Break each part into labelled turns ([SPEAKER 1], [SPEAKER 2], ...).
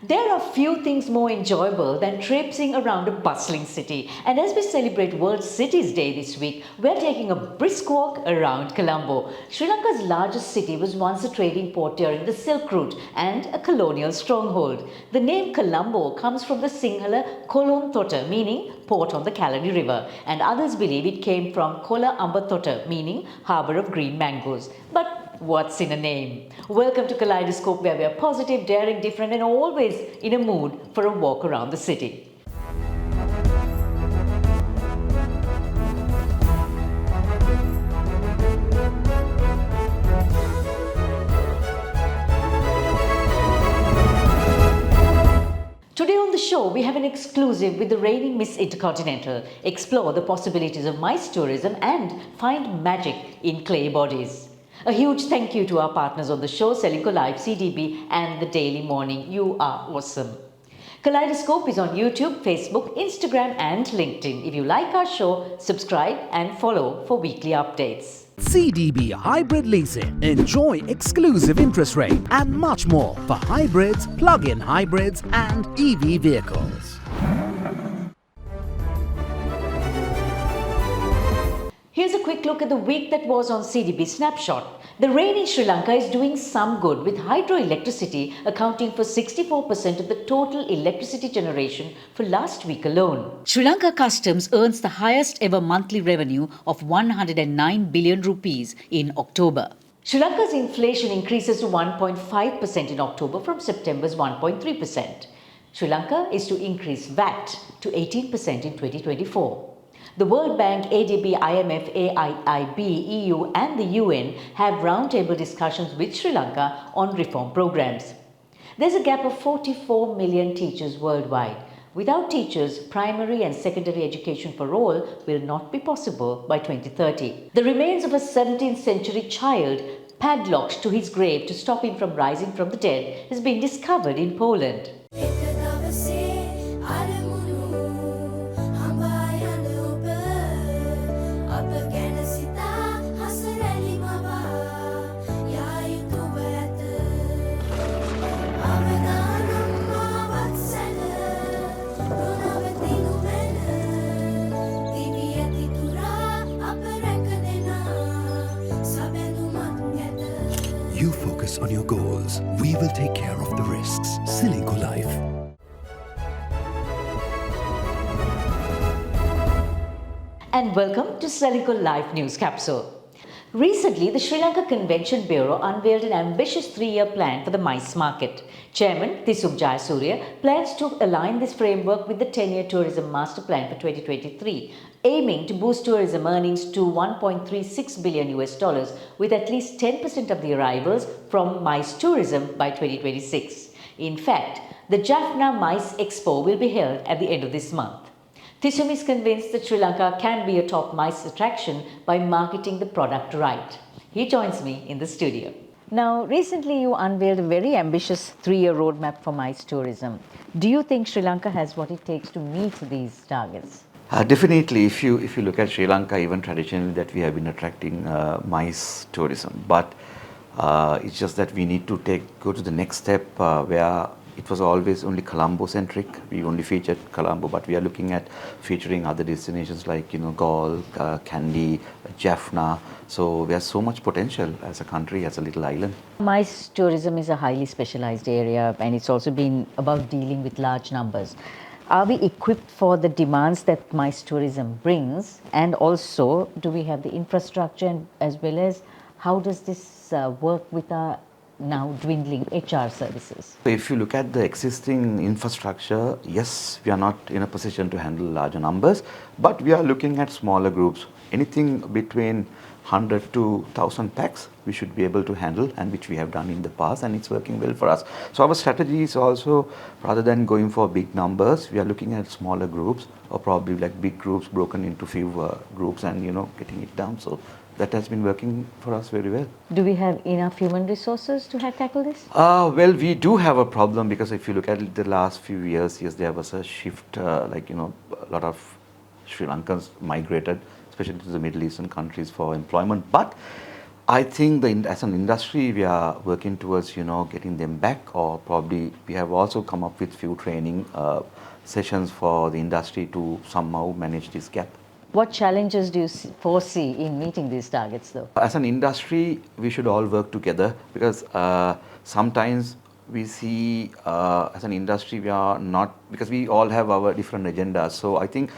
[SPEAKER 1] There are few things more enjoyable than traipsing around a bustling city. And as we celebrate World Cities Day this week, we're taking a brisk walk around Colombo. Sri Lanka's largest city was once a trading port during the Silk Route and a colonial stronghold. The name Colombo comes from the Sinhala Kolon Tota, meaning port on the Kalani River, and others believe it came from Kola Amba Tota, meaning harbour of green mangoes. But what's in a name? Welcome to Kaleidoscope, where we are positive, daring, different, and always in a mood for a walk around the city. Today on the show, we have an exclusive with the reigning Miss Intercontinental. Explore the possibilities of MICE tourism and find magic in clay bodies. A huge thank you to our partners on the show, Srilanka Live, CDB and The Daily Morning. You are awesome. Kaleidoscope is on YouTube, Facebook, Instagram and LinkedIn. If you like our show, subscribe and follow for weekly updates.
[SPEAKER 2] CDB Hybrid Leasing. Enjoy exclusive interest rate and much more for hybrids, plug-in hybrids and EV vehicles.
[SPEAKER 1] Here's a quick look at the week that was on CDB Snapshot. The rain in Sri Lanka is doing some good, with hydroelectricity accounting for 64% of the total electricity generation for last week alone. Sri Lanka Customs earns the highest ever monthly revenue of 109 billion rupees in October. Sri Lanka's inflation increases to 1.5% in October from September's 1.3%. Sri Lanka is to increase VAT to 18% in 2024. The World Bank, ADB, IMF, AIIB, EU and the UN have roundtable discussions with Sri Lanka on reform programs. There's a gap of 44 million teachers worldwide. Without teachers, primary and secondary education for all will not be possible by 2030. The remains of a 17th century child padlocked to his grave to stop him from rising from the dead has been discovered in Poland.
[SPEAKER 3] You focus on your goals. We will take care of the risks. Srilanka Life.
[SPEAKER 1] And welcome to Srilanka Live News Capsule. Recently, the Sri Lanka Convention Bureau unveiled an ambitious 3-year plan for the MICE market. Chairman Thisuk Jayasuriya plans to align this framework with the 10-year tourism master plan for 2023, aiming to boost tourism earnings to $1.36 billion with at least 10% of the arrivals from MICE tourism by 2026. In fact, the Jaffna MICE Expo will be held at the end of this month. Thisum is convinced that Sri Lanka can be a top MICE attraction by marketing the product right. He joins me in the studio. Now, recently you unveiled a very ambitious 3-year roadmap for MICE tourism. Do you think Sri Lanka has what it takes to meet these targets?
[SPEAKER 4] Definitely, if you look at Sri Lanka, even traditionally that we have been attracting MICE tourism, but it's just that we need to go to the next step where it was always only Colombo centric. We only featured Colombo, but we are looking at featuring other destinations like Galle, Kandy, Jaffna. So we have so much potential as a country, as a little island.
[SPEAKER 1] MICE tourism is a highly specialized area, and it's also been about dealing with large numbers. Are we equipped for the demands that MICE tourism brings? And also, do we have the infrastructure, as well as how does this work with our now dwindling HR services?
[SPEAKER 4] So if you look at the existing infrastructure, yes, we are not in a position to handle larger numbers, but we are looking at smaller groups. Anything between 100 to 1,000 packs we should be able to handle, and which we have done in the past, and it's working well for us. So our strategy is also, rather than going for big numbers, we are looking at smaller groups, or probably like big groups broken into few groups, and getting it down. So that has been working for us very well.
[SPEAKER 1] Do we have enough human resources to tackle this?
[SPEAKER 4] Well, we do have a problem, because if you look at the last few years, yes, there was a shift, a lot of Sri Lankans migrated, especially to the Middle Eastern countries for employment. But I think as an industry, we are working towards, getting them back, or probably we have also come up with few training sessions for the industry to somehow manage this gap.
[SPEAKER 1] What challenges do you foresee in meeting these targets, though?
[SPEAKER 4] As an industry, we should all work together, because sometimes we see as an industry we are not, because we all have our different agendas. So I think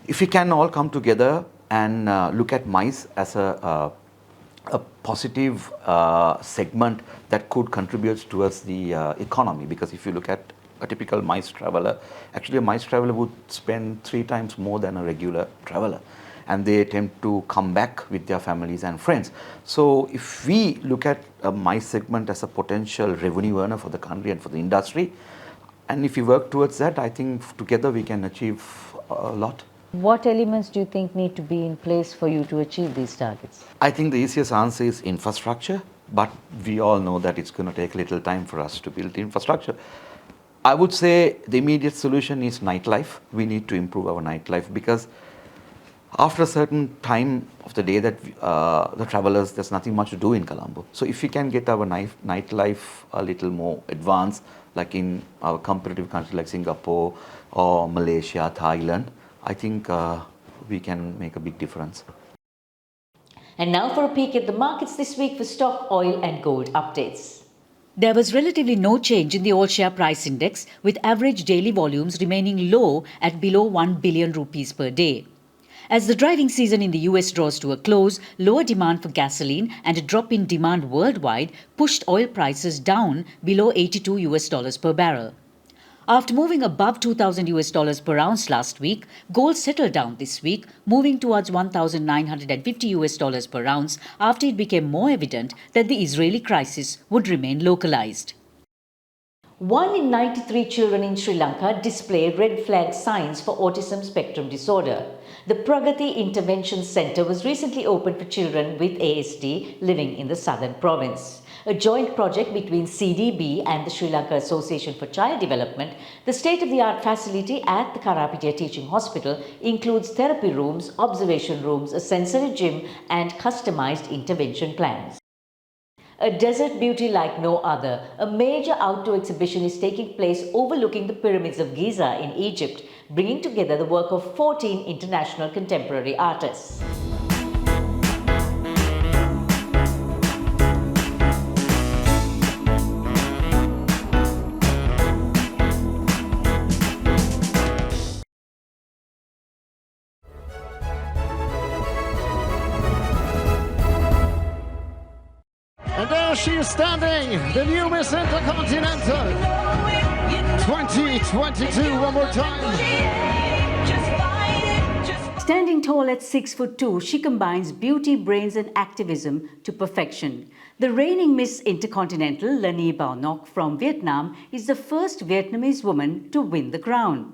[SPEAKER 4] if we can all come together and look at MICE as a positive segment that could contribute towards the economy, because if you look at a typical MICE traveler, actually a MICE traveler would spend 3 times more than a regular traveler, and they tend to come back with their families and friends. So if we look at a MICE segment as a potential revenue earner for the country and for the industry, and if we work towards that, I think together we can achieve a lot.
[SPEAKER 1] What elements do you think need to be in place for you to achieve these targets?
[SPEAKER 4] I think the easiest answer is infrastructure, but we all know that it's going to take a little time for us to build the infrastructure. I would say the immediate solution is nightlife. We need to improve our nightlife, because after a certain time of the day that the travelers, there's nothing much to do in Colombo. So if we can get our nightlife a little more advanced, like in our competitive countries like Singapore or Malaysia, Thailand, I think we can make a big difference.
[SPEAKER 1] And now for a peek at the markets this week for stock, oil and gold updates. There was relatively no change in the all-share price index, with average daily volumes remaining low at below 1 billion rupees per day. As the driving season in the US draws to a close, lower demand for gasoline and a drop in demand worldwide pushed oil prices down below $82 per barrel. After moving above $2,000 per ounce last week, gold settled down this week, moving towards $1,950 per ounce after it became more evident that the Israeli crisis would remain localized. 1 in 93 children in Sri Lanka display red flag signs for autism spectrum disorder. The Pragati Intervention Centre was recently opened for children with ASD living in the southern province. A joint project between CDB and the Sri Lanka Association for Child Development, the state-of-the-art facility at the Karapitiya Teaching Hospital includes therapy rooms, observation rooms, a sensory gym and customized intervention plans. A desert beauty like no other, a major outdoor exhibition is taking place overlooking the pyramids of Giza in Egypt, bringing together the work of 14 international contemporary artists.
[SPEAKER 5] And there she is standing, the new Miss Intercontinental 2022, one more time.
[SPEAKER 1] Standing tall at 6'2", she combines beauty, brains and activism to perfection. The reigning Miss Intercontinental, Lani Bao Ngoc from Vietnam, is the first Vietnamese woman to win the crown.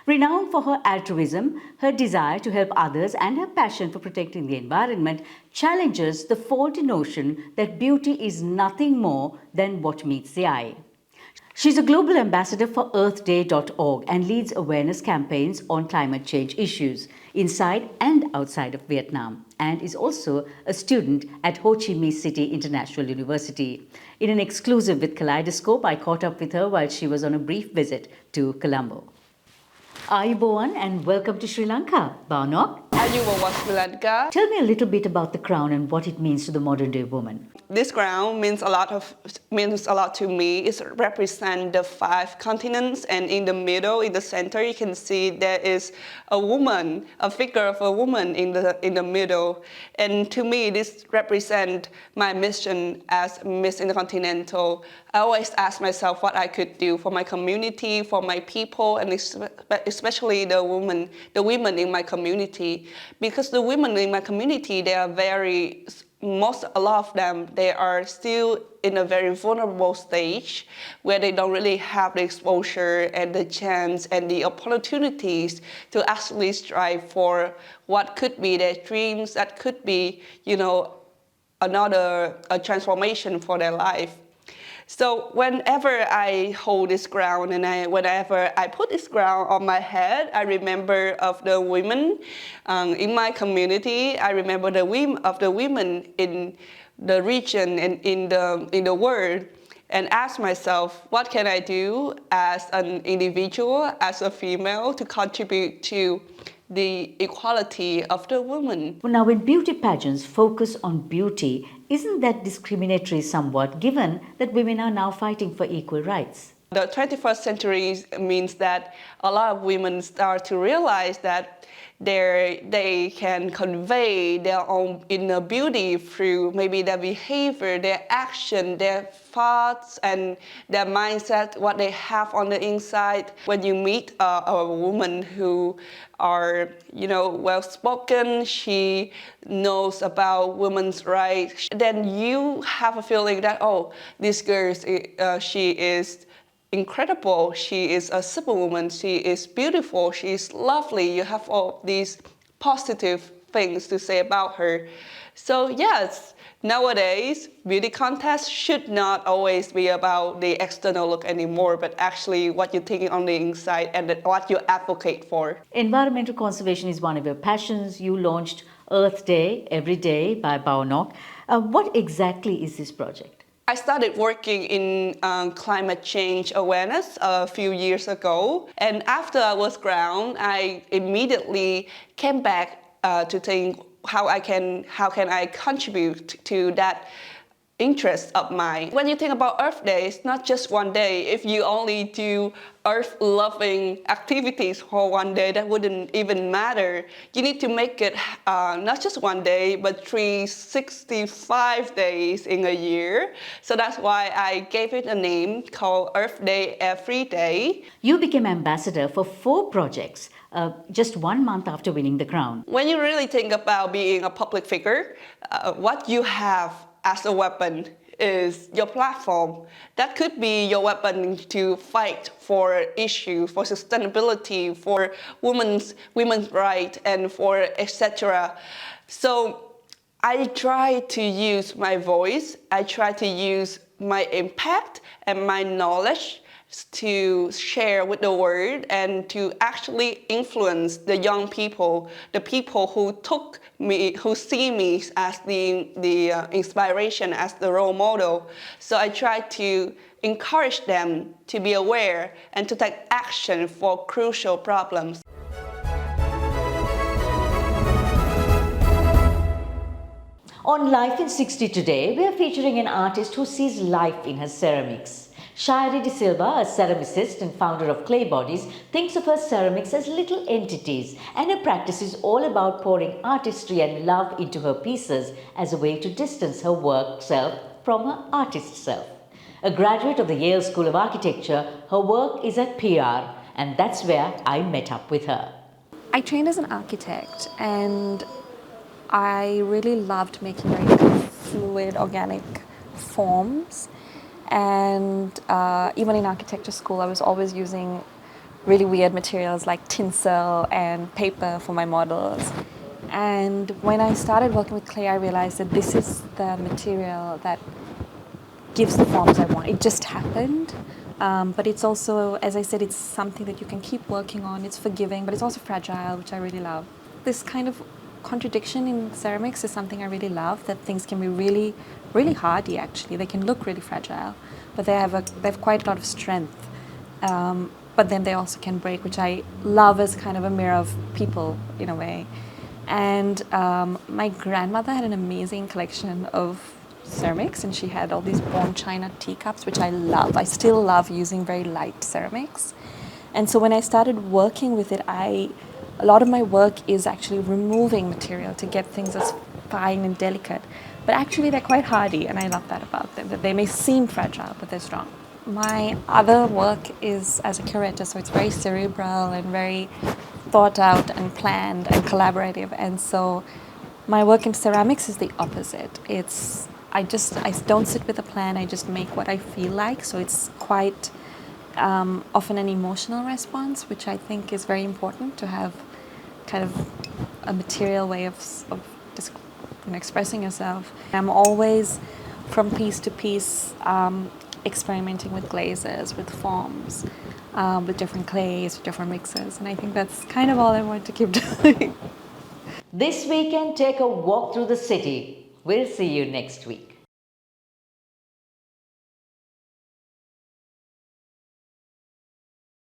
[SPEAKER 1] Renowned for her altruism, her desire to help others and her passion for protecting the environment challenges the faulty notion that beauty is nothing more than what meets the eye. She's a global ambassador for earthday.org and leads awareness campaigns on climate change issues inside and outside of Vietnam, and is also a student at Ho Chi Minh City International University. In an exclusive with Kaleidoscope, I caught up with her while she was on a brief visit to Colombo. Ayubowan and welcome to Sri Lanka, Bao Ngoc.
[SPEAKER 6] Ayubowan, Sri Lanka.
[SPEAKER 1] Tell me a little bit about the crown and what it means to the modern day woman.
[SPEAKER 6] This crown means a lot to me. It represents the 5 continents, and in the middle, in the center, you can see there is a woman, a figure of a woman in the middle. And to me, this represents my mission as Miss Intercontinental. I always ask myself what I could do for my community, for my people, and especially the women in my community. Because the women in my community, they are a lot of them, they are still in a very vulnerable stage where they don't really have the exposure and the chance and the opportunities to actually strive for what could be their dreams, that could be, a transformation for their life. So whenever I hold this crown and whenever I put this crown on my head, I remember of the women in my community. I remember of the women in the region and in the world, and ask myself, what can I do as an individual, as a female, to contribute to the equality of the woman?
[SPEAKER 1] Well, now, when beauty pageants focus on beauty, isn't that discriminatory somewhat, given that women are now fighting for equal rights?
[SPEAKER 6] The 21st century means that a lot of women start to realize that they can convey their own inner beauty through maybe their behavior, their action, their thoughts, and their mindset, what they have on the inside. When you meet a woman who are, well-spoken, she knows about women's rights, then you have a feeling that, oh, this girl, she is incredible, she is a superwoman, she is beautiful, she is lovely. You have all these positive things to say about her. So yes, nowadays, beauty contests should not always be about the external look anymore, but actually what you're thinking on the inside and what you advocate for. Environmental conservation is one of your passions. You launched Earth Day Every Day by Baonok. What exactly is this project? I started working in climate change awareness a few years ago, and after I was grounded, I immediately came back to think how can I contribute to that interest of mine. When you think about Earth Day, it's not just one day. If you only do Earth-loving activities for one day, that wouldn't even matter. You need to make it not just one day, but 365 days in a year. So that's why I gave it a name called Earth Day Every Day. You became ambassador for 4 projects just 1 month after winning the crown. When you really think about being a public figure, what you have as a weapon is your platform. That could be your weapon to fight for issues, for sustainability, for women's rights, and for etc. So I try to use my voice, I try to use my impact and my knowledge to share with the world and to actually influence the young people, the people who see me as the inspiration, as the role model. So I try to encourage them to be aware and to take action for crucial problems. On Life in 60 today, we are featuring an artist who sees life in her ceramics. Shayari De Silva, a ceramicist and founder of Clay Bodies, thinks of her ceramics as little entities, and her practice is all about pouring artistry and love into her pieces as a way to distance her work self from her artist self. A graduate of the Yale School of Architecture, her work is at PR, and that's where I met up with her.
[SPEAKER 7] I trained as an architect, and I really loved making very fluid, organic forms. And even in architecture school, I was always using really weird materials like tinsel and paper for my models. And when I started working with clay, I realized that this is the material that gives the forms I want. It just happened. But it's also, as I said, it's something that you can keep working on. It's forgiving, but it's also fragile, which I really love. This kind of contradiction in ceramics is something I really love, that things can be really, really hardy actually. They can look really fragile, but they have quite a lot of strength. But then they also can break, which I love as kind of a mirror of people in a way. And my grandmother had an amazing collection of ceramics, and she had all these bone china teacups, which I love. I still love using very light ceramics. And so when I started working with it, a lot of my work is actually removing material to get things as fine and delicate. But actually they're quite hardy, and I love that about them, that they may seem fragile, but they're strong. My other work is as a curator, so it's very cerebral and very thought out and planned and collaborative. And so my work in ceramics is the opposite. I don't sit with a plan, I just make what I feel like. So it's quite often an emotional response, which I think is very important to have kind of a material way of expressing yourself. I'm always, from piece to piece, experimenting with glazes, with forms, with different clays, with different mixes, and I think that's kind of all I want to keep doing.
[SPEAKER 1] This weekend, take a walk through the city. We'll see you next week.